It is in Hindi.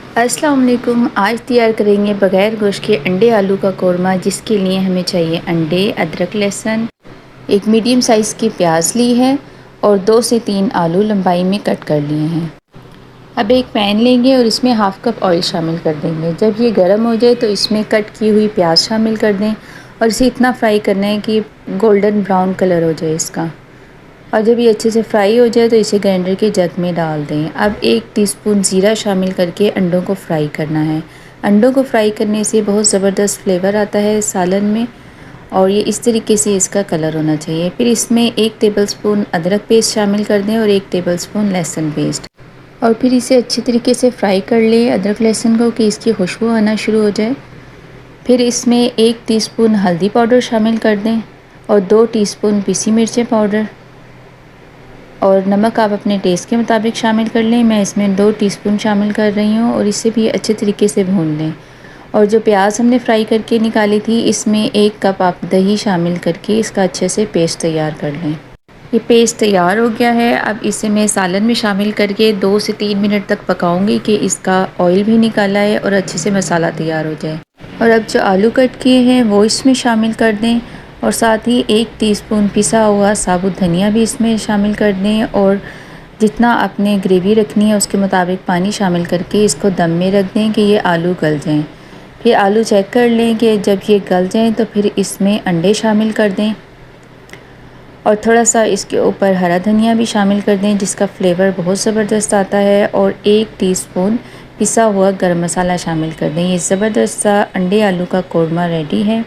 अस्सलाम वालेकुम। आज तैयार करेंगे बग़ैर गोश्त के अंडे आलू का कोरमा, जिसके लिए हमें चाहिए अंडे, अदरक, लहसुन, एक मीडियम साइज़ की प्याज ली है और 2 से 3 आलू लंबाई में कट कर लिए हैं। अब एक पैन लेंगे और इसमें हाफ़ कप ऑयल शामिल कर देंगे। जब ये गर्म हो जाए तो इसमें कट की हुई प्याज शामिल कर दें और इसे इतना फ्राई करना है कि गोल्डन ब्राउन कलर हो जाए इसका। और जब ये अच्छे से फ्राई हो जाए तो इसे ग्राइंडर के जग में डाल दें। अब 1 टीस्पून ज़ीरा शामिल करके अंडों को फ्राई करना है। अंडों को फ्राई करने से बहुत ज़बरदस्त फ्लेवर आता है सालन में और ये इस तरीके से इसका कलर होना चाहिए। फिर इसमें 1 टेबलस्पून अदरक पेस्ट शामिल कर दें और 1 टेबलस्पून लहसुन पेस्ट, और फिर इसे अच्छी तरीके से फ्राई कर लें अदरक लहसुन को कि इसकी खुशबू आना शुरू हो जाए। फिर इसमें 1 टीस्पून हल्दी पाउडर शामिल कर दें और 2 टीस्पून पिसी मिर्चें पाउडर, और नमक आप अपने टेस्ट के मुताबिक शामिल कर लें। मैं इसमें 2 टीस्पून शामिल कर रही हूँ और इसे भी अच्छे तरीके से भून लें। और जो प्याज हमने फ्राई करके निकाली थी, इसमें 1 कप आप दही शामिल करके इसका अच्छे से पेस्ट तैयार कर लें। ये पेस्ट तैयार हो गया है। अब इसे मैं सालन में शामिल करके 2 से 3 मिनट तक पकाऊंगी कि इसका ऑयल भी निकाला है और अच्छे से मसाला तैयार हो जाए। और अब जो आलू कट किए हैं वो इसमें शामिल कर दें और साथ ही 1 टीस्पून पिसा हुआ साबुत धनिया भी इसमें शामिल कर दें, और जितना आपने ग्रेवी रखनी है उसके मुताबिक पानी शामिल करके इसको दम में रख दें कि ये आलू गल जाएं। फिर आलू चेक कर लें कि जब ये गल जाएं तो फिर इसमें अंडे शामिल कर दें और थोड़ा सा इसके ऊपर हरा धनिया भी शामिल कर दें, जिसका फ्लेवर बहुत ज़बरदस्त आता है, और 1 टीस्पून पिसा हुआ गरम मसाला शामिल कर दें। ये ज़बरदस्त सा अंडे आलू का कोरमा रेडी है।